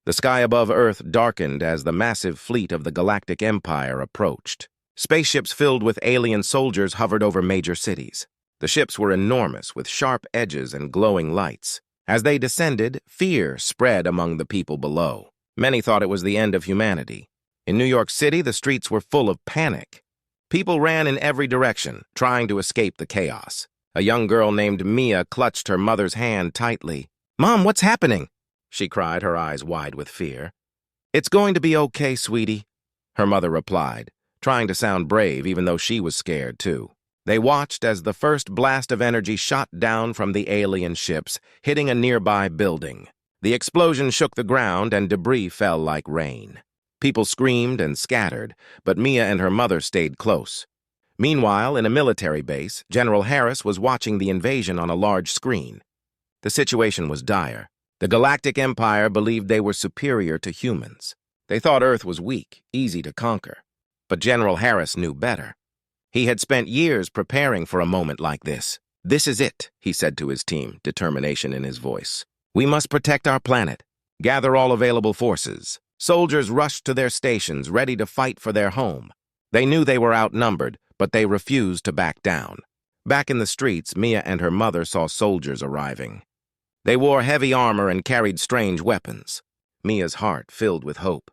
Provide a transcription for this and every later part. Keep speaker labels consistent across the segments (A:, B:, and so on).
A: The sky above Earth darkened as the massive fleet of the Galactic Empire approached. Spaceships filled with alien soldiers hovered over major cities. The ships were enormous, with sharp edges and glowing lights. As they descended, fear spread among the people below. Many thought it was the end of humanity. In New York City, the streets were full of panic. People ran in every direction, trying to escape the chaos. A young girl named Mia clutched her mother's hand tightly. "Mom, what's happening?" she cried, her eyes wide with fear. "It's going to be okay, sweetie," her mother replied, trying to sound brave even though she was scared too. They watched as the first blast of energy shot down from the alien ships, hitting a nearby building. The explosion shook the ground and debris fell like rain. People screamed and scattered, but Mia and her mother stayed close. Meanwhile, in a military base, General Harris was watching the invasion on a large screen. The situation was dire. The Galactic Empire believed they were superior to humans. They thought Earth was weak, easy to conquer. But General Harris knew better. He had spent years preparing for a moment like this. "This is it," he said to his team, determination in his voice. "We must protect our planet. Gather all available forces." Soldiers rushed to their stations, ready to fight for their home. They knew they were outnumbered, but they refused to back down. Back in the streets, Mia and her mother saw soldiers arriving. They wore heavy armor and carried strange weapons. Mia's heart filled with hope.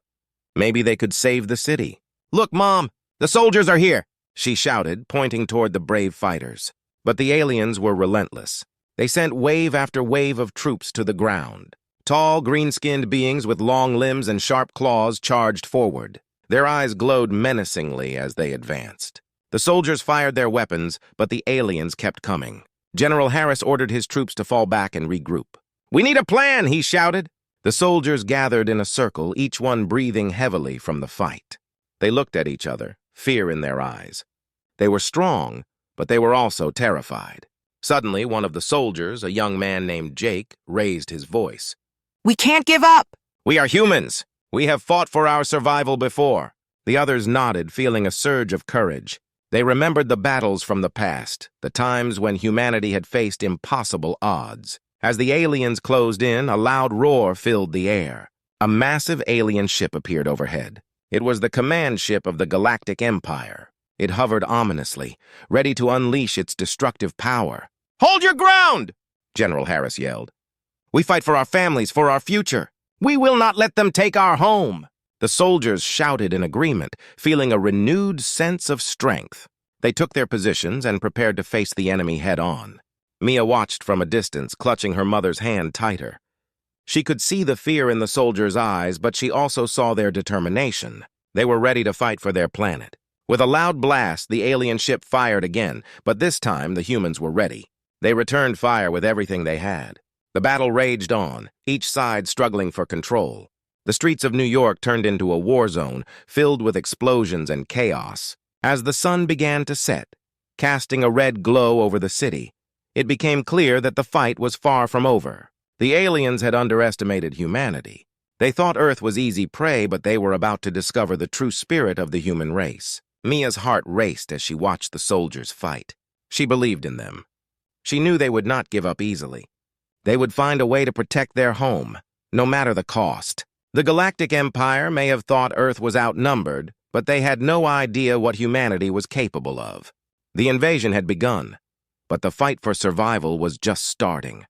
A: Maybe they could save the city. "Look, Mom! The soldiers are here!" she shouted, pointing toward the brave fighters. But the aliens were relentless. They sent wave after wave of troops to the ground. Tall, green-skinned beings with long limbs and sharp claws charged forward. Their eyes glowed menacingly as they advanced. The soldiers fired their weapons, but the aliens kept coming. General Harris ordered his troops to fall back and regroup. "We need a plan," he shouted. The soldiers gathered in a circle, each one breathing heavily from the fight. They looked at each other, fear in their eyes. They were strong, but they were also terrified. Suddenly, one of the soldiers, a young man named Jake, raised his voice.
B: "We can't give up!"
A: "We are humans. We have fought for our survival before." The others nodded, feeling a surge of courage. They remembered the battles from the past, the times when humanity had faced impossible odds. As the aliens closed in, a loud roar filled the air. A massive alien ship appeared overhead. It was the command ship of the Galactic Empire. It hovered ominously, ready to unleash its destructive power. "Hold your ground!" General Harris yelled. "We fight for our families, for our future. We will not let them take our home." The soldiers shouted in agreement, feeling a renewed sense of strength. They took their positions and prepared to face the enemy head-on. Mia watched from a distance, clutching her mother's hand tighter. She could see the fear in the soldiers' eyes, but she also saw their determination. They were ready to fight for their planet. With a loud blast, the alien ship fired again, but this time the humans were ready. They returned fire with everything they had. The battle raged on, each side struggling for control. The streets of New York turned into a war zone, filled with explosions and chaos. As the sun began to set, casting a red glow over the city, it became clear that the fight was far from over. The aliens had underestimated humanity. They thought Earth was easy prey, but they were about to discover the true spirit of the human race. Mia's heart raced as she watched the soldiers fight. She believed in them. She knew they would not give up easily. They would find a way to protect their home, no matter the cost. The Galactic Empire may have thought Earth was outnumbered, but they had no idea what humanity was capable of. The invasion had begun, but the fight for survival was just starting.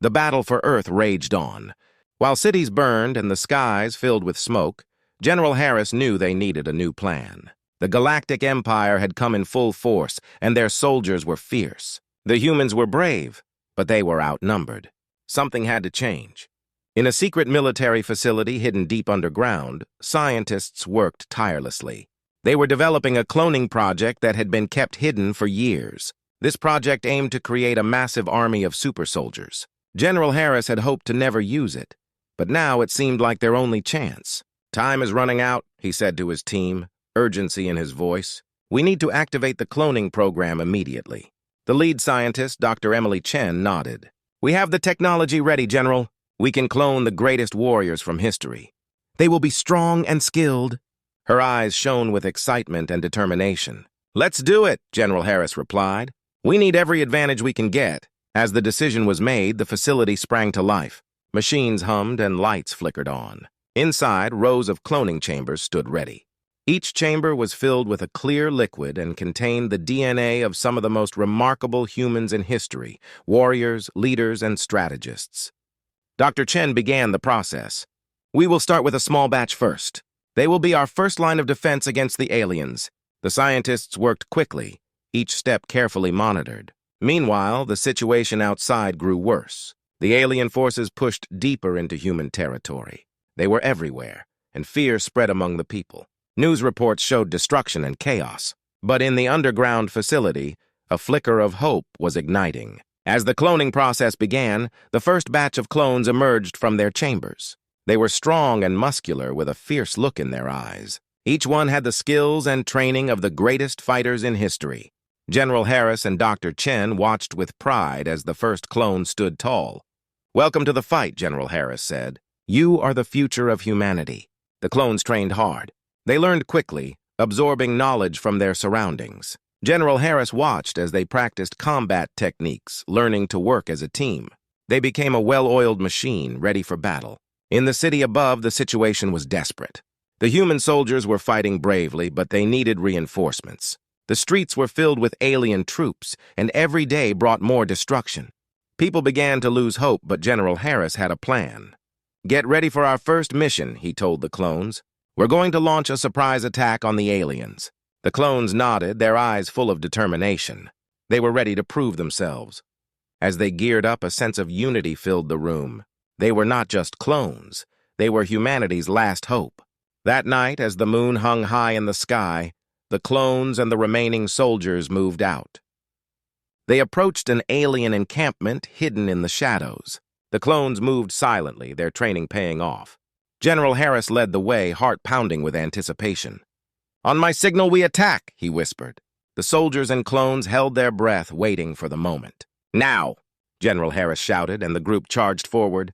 A: The battle for Earth raged on. While cities burned and the skies filled with smoke, General Harris knew they needed a new plan. The Galactic Empire had come in full force, and their soldiers were fierce. The humans were brave, but they were outnumbered. Something had to change. In a secret military facility hidden deep underground, scientists worked tirelessly. They were developing a cloning project that had been kept hidden for years. This project aimed to create a massive army of super soldiers. General Harris had hoped to never use it, but now it seemed like their only chance. "Time is running out," he said to his team, urgency in his voice. "We need to activate the cloning program immediately." The lead scientist, Dr. Emily Chen, nodded. "We have the technology ready, General. We can clone the greatest warriors from history. They will be strong and skilled." Her eyes shone with excitement and determination. "Let's do it," General Harris replied. "We need every advantage we can get." As the decision was made, the facility sprang to life. Machines hummed and lights flickered on. Inside, rows of cloning chambers stood ready. Each chamber was filled with a clear liquid and contained the DNA of some of the most remarkable humans in history, warriors, leaders, and strategists. Dr. Chen began the process. We will start with a small batch first. They will be our first line of defense against the aliens. The scientists worked quickly, each step carefully monitored. Meanwhile, the situation outside grew worse. The alien forces pushed deeper into human territory. They were everywhere, and fear spread among the people. News reports showed destruction and chaos. But in the underground facility, a flicker of hope was igniting. As the cloning process began, the first batch of clones emerged from their chambers. They were strong and muscular with a fierce look in their eyes. Each one had the skills and training of the greatest fighters in history. General Harris and Dr. Chen watched with pride as the first clone stood tall. "Welcome to the fight," General Harris said. "You are the future of humanity." The clones trained hard. They learned quickly, absorbing knowledge from their surroundings. General Harris watched as they practiced combat techniques, learning to work as a team. They became a well-oiled machine, ready for battle. In the city above, the situation was desperate. The human soldiers were fighting bravely, but they needed reinforcements. The streets were filled with alien troops, and every day brought more destruction. People began to lose hope, but General Harris had a plan. "Get ready for our first mission," he told the clones. "We're going to launch a surprise attack on the aliens." The clones nodded, their eyes full of determination. They were ready to prove themselves. As they geared up, a sense of unity filled the room. They were not just clones. They were humanity's last hope. That night, as the moon hung high in the sky, the clones and the remaining soldiers moved out. They approached an alien encampment hidden in the shadows. The clones moved silently, their training paying off. General Harris led the way, heart pounding with anticipation. "On my signal, we attack," he whispered. The soldiers and clones held their breath, waiting for the moment. "Now!" General Harris shouted, and the group charged forward.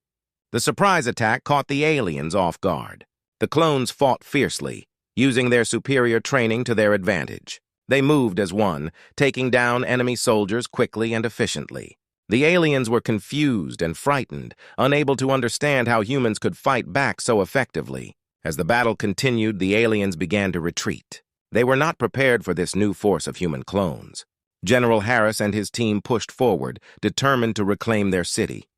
A: The surprise attack caught the aliens off guard. The clones fought fiercely, using their superior training to their advantage. They moved as one, taking down enemy soldiers quickly and efficiently. The aliens were confused and frightened, unable to understand how humans could fight back so effectively. As the battle continued, the aliens began to retreat. They were not prepared for this new force of human clones. General Harris and his team pushed forward, determined to reclaim their city.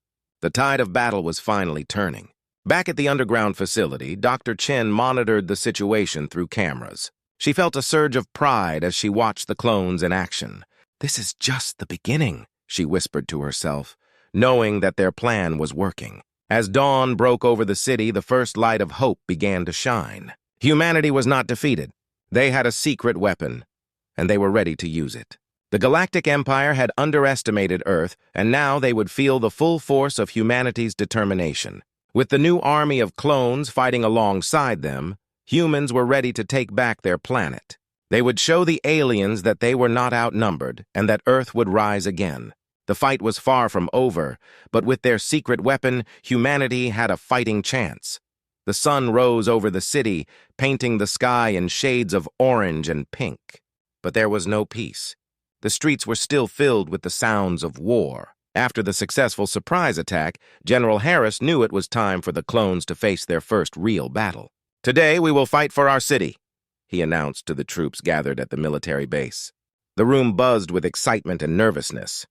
A: The tide of battle was finally turning. Back at the underground facility, Dr. Chen monitored the situation through cameras. She felt a surge of pride as she watched the clones in action. "This is just the beginning," she whispered to herself, knowing that their plan was working. As dawn broke over the city, the first light of hope began to shine. Humanity was not defeated. They had a secret weapon, and they were ready to use it. The Galactic Empire had underestimated Earth, and now they would feel the full force of humanity's determination. With the new army of clones fighting alongside them, humans were ready to take back their planet. They would show the aliens that they were not outnumbered and that Earth would rise again. The fight was far from over, but with their secret weapon, humanity had a fighting chance. The sun rose over the city, painting the sky in shades of orange and pink. But there was no peace. The streets were still filled with the sounds of war. After the successful surprise attack, General Harris knew it was time for the clones to face their first real battle. "Today we will fight for our city," he announced to the troops gathered at the military base. The room buzzed with excitement and nervousness.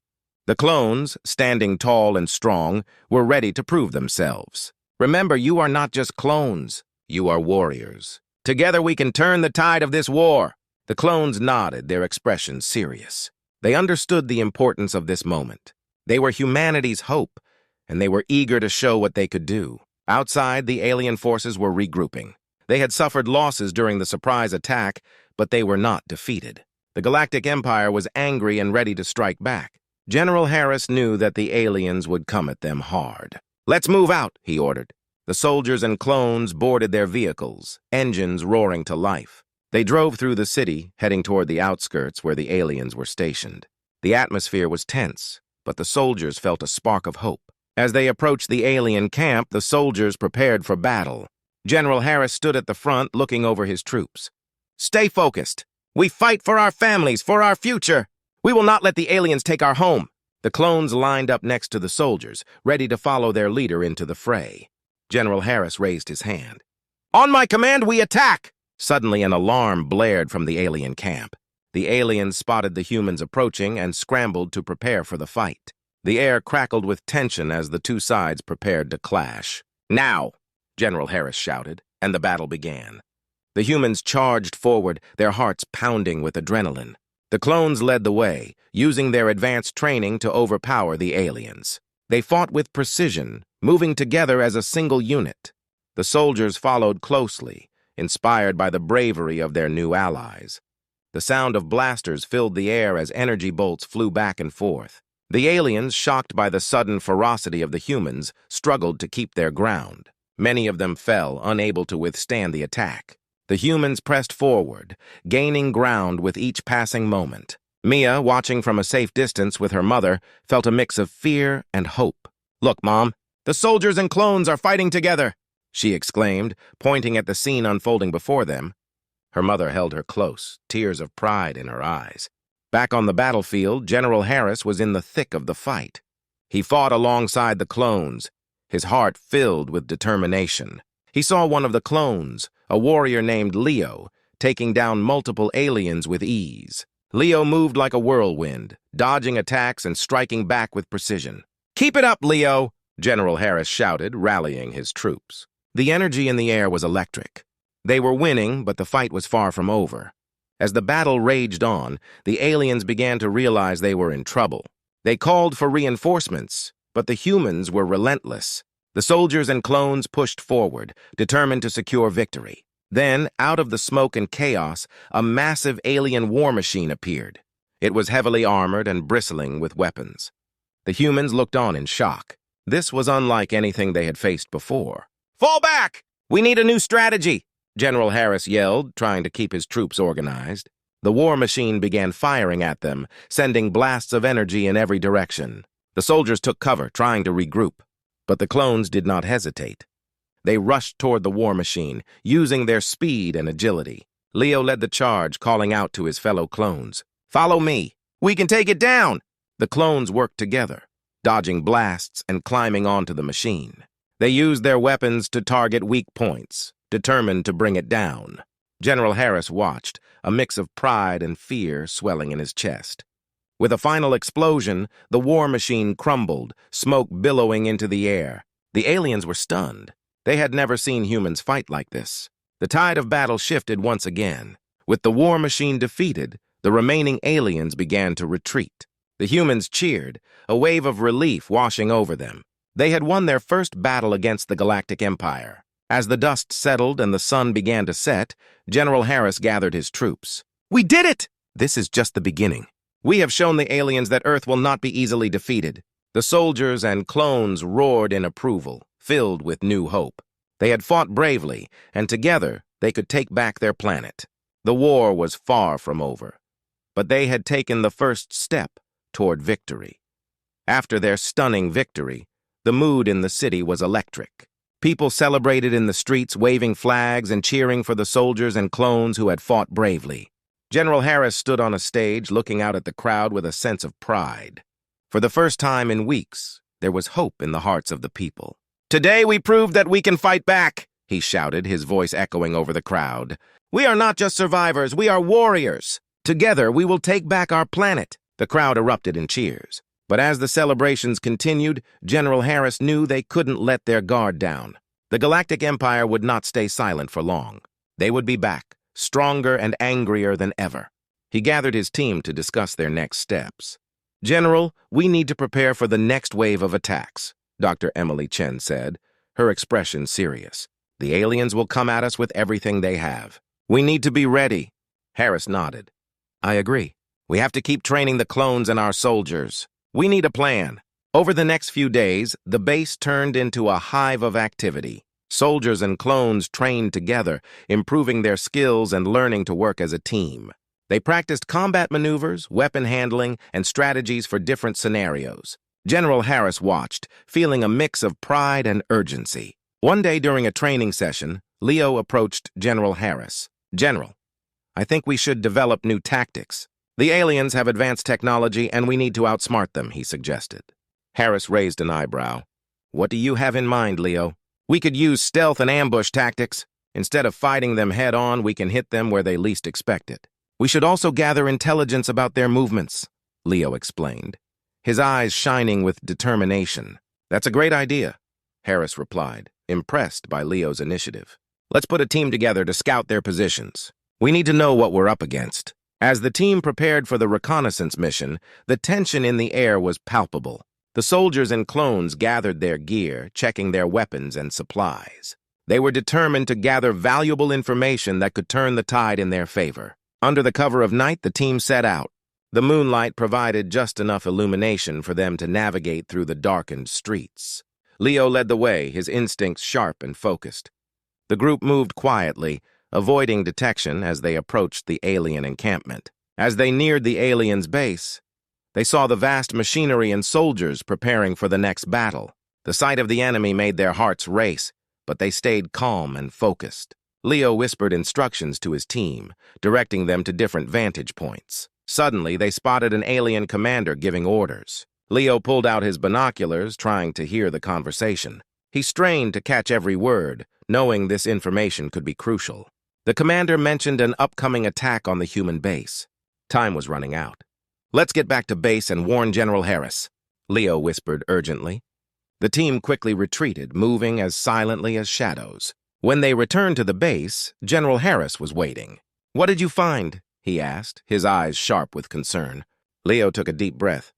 A: The clones, standing tall and strong, were ready to prove themselves. "Remember, you are not just clones. You are warriors. Together we can turn the tide of this war." The clones nodded, their expressions serious. They understood the importance of this moment. They were humanity's hope, and they were eager to show what they could do. Outside, the alien forces were regrouping. They had suffered losses during the surprise attack, but they were not defeated. The Galactic Empire was angry and ready to strike back. General Harris knew that the aliens would come at them hard. "Let's move out," he ordered. The soldiers and clones boarded their vehicles, engines roaring to life. They drove through the city, heading toward the outskirts where the aliens were stationed. The atmosphere was tense, but the soldiers felt a spark of hope. As they approached the alien camp, the soldiers prepared for battle. General Harris stood at the front, looking over his troops. "Stay focused. We fight for our families, for our future. We will not let the aliens take our home." The clones lined up next to the soldiers, ready to follow their leader into the fray. General Harris raised his hand. "On my command, we attack!" Suddenly, an alarm blared from the alien camp. The aliens spotted the humans approaching and scrambled to prepare for the fight. The air crackled with tension as the two sides prepared to clash. "Now!" General Harris shouted, and the battle began. The humans charged forward, their hearts pounding with adrenaline. The clones led the way, using their advanced training to overpower the aliens. They fought with precision, moving together as a single unit. The soldiers followed closely, inspired by the bravery of their new allies. The sound of blasters filled the air as energy bolts flew back and forth. The aliens, shocked by the sudden ferocity of the humans, struggled to keep their ground. Many of them fell, unable to withstand the attack. The humans pressed forward, gaining ground with each passing moment. Mia, watching from a safe distance with her mother, felt a mix of fear and hope. "Look, Mom, the soldiers and clones are fighting together!" she exclaimed, pointing at the scene unfolding before them. Her mother held her close, tears of pride in her eyes. Back on the battlefield, General Harris was in the thick of the fight. He fought alongside the clones, his heart filled with determination. He saw one of the clones, a warrior named Leo, taking down multiple aliens with ease. Leo moved like a whirlwind, dodging attacks and striking back with precision. "Keep it up, Leo!" General Harris shouted, rallying his troops. The energy in the air was electric. They were winning, but the fight was far from over. As the battle raged on, the aliens began to realize they were in trouble. They called for reinforcements, but the humans were relentless. The soldiers and clones pushed forward, determined to secure victory. Then, out of the smoke and chaos, a massive alien war machine appeared. It was heavily armored and bristling with weapons. The humans looked on in shock. This was unlike anything they had faced before. "Fall back! We need a new strategy!" General Harris yelled, trying to keep his troops organized. The war machine began firing at them, sending blasts of energy in every direction. The soldiers took cover, trying to regroup. But the clones did not hesitate. They rushed toward the war machine, using their speed and agility. Leo led the charge, calling out to his fellow clones. "Follow me. We can take it down!" The clones worked together, dodging blasts and climbing onto the machine. They used their weapons to target weak points, determined to bring it down. General Harris watched, a mix of pride and fear swelling in his chest. With a final explosion, the war machine crumbled, smoke billowing into the air. The aliens were stunned. They had never seen humans fight like this. The tide of battle shifted once again. With the war machine defeated, the remaining aliens began to retreat. The humans cheered, a wave of relief washing over them. They had won their first battle against the Galactic Empire. As the dust settled and the sun began to set, General Harris gathered his troops. "We did it! This is just the beginning. We have shown the aliens that Earth will not be easily defeated." The soldiers and clones roared in approval, filled with new hope. They had fought bravely, and together they could take back their planet. The war was far from over, but they had taken the first step toward victory. After their stunning victory, the mood in the city was electric. People celebrated in the streets, waving flags and cheering for the soldiers and clones who had fought bravely. General Harris stood on a stage, looking out at the crowd with a sense of pride. For the first time in weeks, there was hope in the hearts of the people. "Today we proved that we can fight back," he shouted, his voice echoing over the crowd. "We are not just survivors, we are warriors. Together we will take back our planet." The crowd erupted in cheers. But as the celebrations continued, General Harris knew they couldn't let their guard down. The Galactic Empire would not stay silent for long. They would be back, stronger and angrier than ever. He gathered his team to discuss their next steps. "General, we need to prepare for the next wave of attacks," Dr. Emily Chen said, her expression serious. "The aliens will come at us with everything they have. We need to be ready." Harris nodded. "I agree. We have to keep training the clones and our soldiers. We need a plan." Over the next few days, the base turned into a hive of activity. Soldiers and clones trained together, improving their skills and learning to work as a team. They practiced combat maneuvers, weapon handling, and strategies for different scenarios. General Harris watched, feeling a mix of pride and urgency. One day during a training session, Leo approached General Harris. "General, I think we should develop new tactics. The aliens have advanced technology and we need to outsmart them," he suggested. Harris raised an eyebrow. "What do you have in mind, Leo?" We could use stealth and ambush tactics. Instead of fighting them head-on, we can hit them where they least expect it. We should also gather intelligence about their movements, Leo explained, his eyes shining with determination. That's a great idea, Harris replied, impressed by Leo's initiative. Let's put a team together to scout their positions. We need to know what we're up against. As the team prepared for the reconnaissance mission, the tension in the air was palpable. The soldiers and clones gathered their gear, checking their weapons and supplies. They were determined to gather valuable information that could turn the tide in their favor. Under the cover of night, the team set out. The moonlight provided just enough illumination for them to navigate through the darkened streets. Leo led the way, his instincts sharp and focused. The group moved quietly, avoiding detection as they approached the alien encampment. As they neared the aliens' base, they saw the vast machinery and soldiers preparing for the next battle. The sight of the enemy made their hearts race, but they stayed calm and focused. Leo whispered instructions to his team, directing them to different vantage points. Suddenly, they spotted an alien commander giving orders. Leo pulled out his binoculars, trying to hear the conversation. He strained to catch every word, knowing this information could be crucial. The commander mentioned an upcoming attack on the human base. Time was running out. "Let's get back to base and warn General Harris," Leo whispered urgently. The team quickly retreated, moving as silently as shadows. When they returned to the base, General Harris was waiting. "What did you find?" he asked, his eyes sharp with concern. Leo took a deep breath.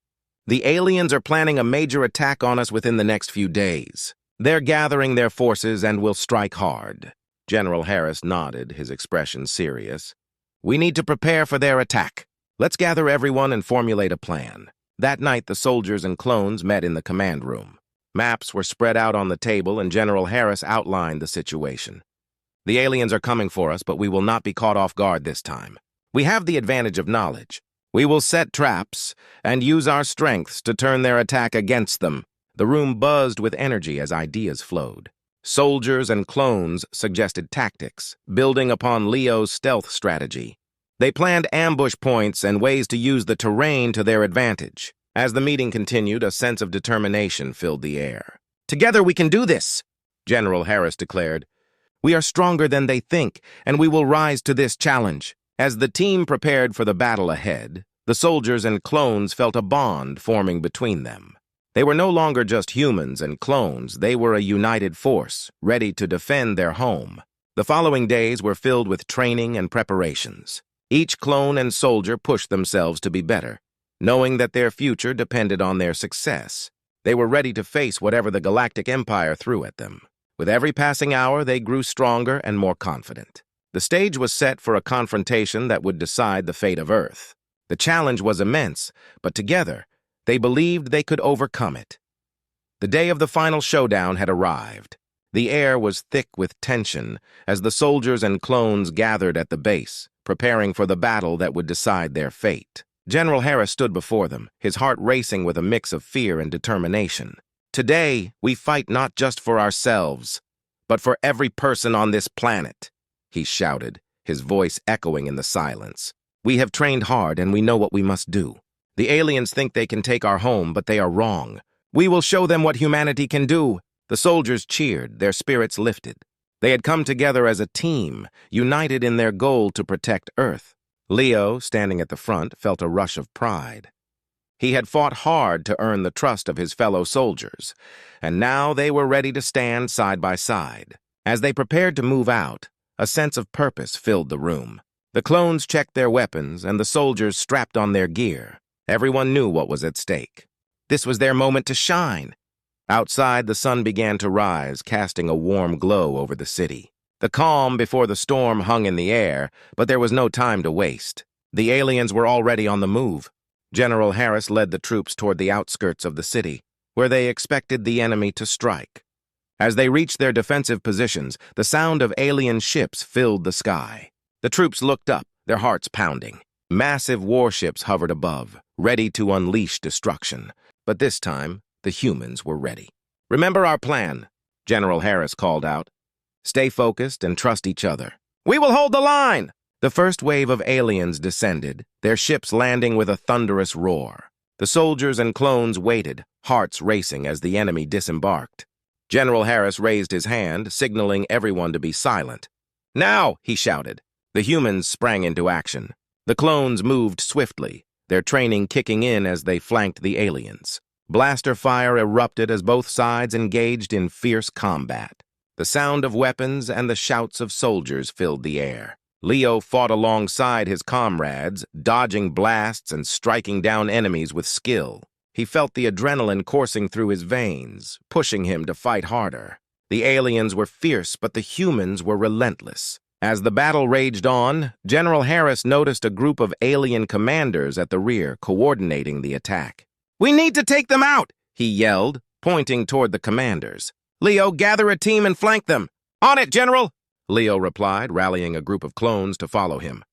A: "The aliens are planning a major attack on us within the next few days. They're gathering their forces and will strike hard." General Harris nodded, his expression serious. "We need to prepare for their attack. Let's gather everyone and formulate a plan." That night, the soldiers and clones met in the command room. Maps were spread out on the table, and General Harris outlined the situation. "The aliens are coming for us, but we will not be caught off guard this time. We have the advantage of knowledge. We will set traps and use our strengths to turn their attack against them." The room buzzed with energy as ideas flowed. Soldiers and clones suggested tactics, building upon Leo's stealth strategy. They planned ambush points and ways to use the terrain to their advantage. As the meeting continued, a sense of determination filled the air. "Together we can do this," General Harris declared. "We are stronger than they think, and we will rise to this challenge." As the team prepared for the battle ahead, the soldiers and clones felt a bond forming between them. They were no longer just humans and clones, they were a united force, ready to defend their home. The following days were filled with training and preparations. Each clone and soldier pushed themselves to be better, knowing that their future depended on their success. They were ready to face whatever the Galactic Empire threw at them. With every passing hour, they grew stronger and more confident. The stage was set for a confrontation that would decide the fate of Earth. The challenge was immense, but together, they believed they could overcome it. The day of the final showdown had arrived. The air was thick with tension as the soldiers and clones gathered at the base, preparing for the battle that would decide their fate. General Harris stood before them, his heart racing with a mix of fear and determination. "Today, we fight not just for ourselves, but for every person on this planet," he shouted, his voice echoing in the silence. "We have trained hard and we know what we must do. The aliens think they can take our home, but they are wrong. We will show them what humanity can do." The soldiers cheered, their spirits lifted. They had come together as a team, united in their goal to protect Earth. Leo, standing at the front, felt a rush of pride. He had fought hard to earn the trust of his fellow soldiers, and now they were ready to stand side by side. As they prepared to move out, a sense of purpose filled the room. The clones checked their weapons, and the soldiers strapped on their gear. Everyone knew what was at stake. This was their moment to shine. Outside, the sun began to rise, casting a warm glow over the city. The calm before the storm hung in the air, but there was no time to waste. The aliens were already on the move. General Harris led the troops toward the outskirts of the city, where they expected the enemy to strike. As they reached their defensive positions, the sound of alien ships filled the sky. The troops looked up, their hearts pounding. Massive warships hovered above, ready to unleash destruction. But this time, the humans were ready. "Remember our plan," General Harris called out. "Stay focused and trust each other. We will hold the line!" The first wave of aliens descended, their ships landing with a thunderous roar. The soldiers and clones waited, hearts racing as the enemy disembarked. General Harris raised his hand, signaling everyone to be silent. "Now!" he shouted. The humans sprang into action. The clones moved swiftly, their training kicking in as they flanked the aliens. Blaster fire erupted as both sides engaged in fierce combat. The sound of weapons and the shouts of soldiers filled the air. Leo fought alongside his comrades, dodging blasts and striking down enemies with skill. He felt the adrenaline coursing through his veins, pushing him to fight harder. The aliens were fierce, but the humans were relentless. As the battle raged on, General Harris noticed a group of alien commanders at the rear coordinating the attack. "We need to take them out!" he yelled, pointing toward the commanders. "Leo, gather a team and flank them." "On it, General!" Leo replied, rallying a group of clones to follow him.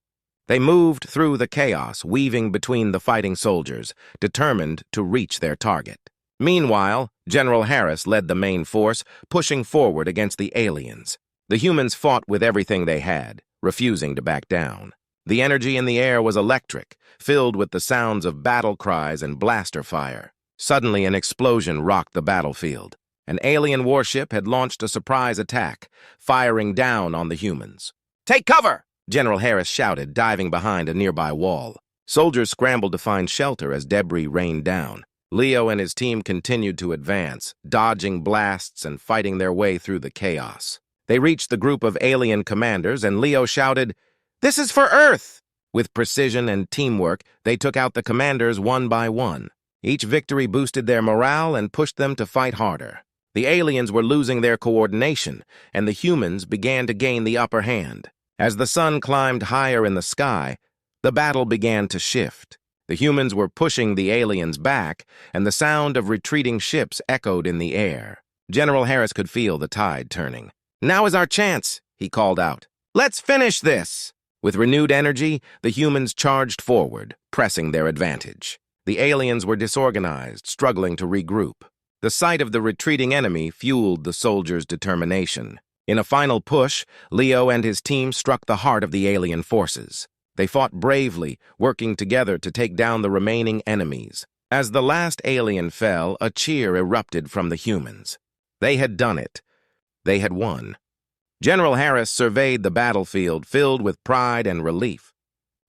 A: They moved through the chaos, weaving between the fighting soldiers, determined to reach their target. Meanwhile, General Harris led the main force, pushing forward against the aliens. The humans fought with everything they had, refusing to back down. The energy in the air was electric, filled with the sounds of battle cries and blaster fire. Suddenly, an explosion rocked the battlefield. An alien warship had launched a surprise attack, firing down on the humans. "Take cover!" General Harris shouted, diving behind a nearby wall. Soldiers scrambled to find shelter as debris rained down. Leo and his team continued to advance, dodging blasts and fighting their way through the chaos. They reached the group of alien commanders, and Leo shouted, "This is for Earth!" With precision and teamwork, they took out the commanders one by one. Each victory boosted their morale and pushed them to fight harder. The aliens were losing their coordination, and the humans began to gain the upper hand. As the sun climbed higher in the sky, the battle began to shift. The humans were pushing the aliens back, and the sound of retreating ships echoed in the air. General Harris could feel the tide turning. "Now is our chance," he called out. "Let's finish this!" With renewed energy, the humans charged forward, pressing their advantage. The aliens were disorganized, struggling to regroup. The sight of the retreating enemy fueled the soldiers' determination. In a final push, Leo and his team struck the heart of the alien forces. They fought bravely, working together to take down the remaining enemies. As the last alien fell, a cheer erupted from the humans. They had done it. They had won. General Harris surveyed the battlefield, filled with pride and relief.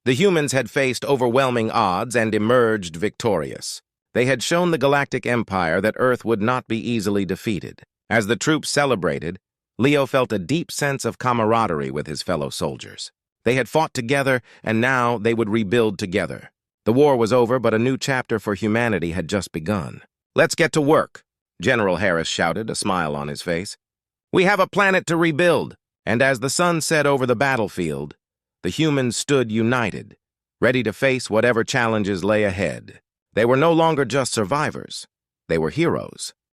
A: The humans had faced overwhelming odds and emerged victorious. They had shown the Galactic Empire that Earth would not be easily defeated. As the troops celebrated, Leo felt a deep sense of camaraderie with his fellow soldiers. They had fought together, and now they would rebuild together. The war was over, but a new chapter for humanity had just begun. "Let's get to work," General Harris shouted, a smile on his face. "We have a planet to rebuild." And as the sun set over the battlefield, the humans stood united, ready to face whatever challenges lay ahead. They were no longer just survivors. They were heroes.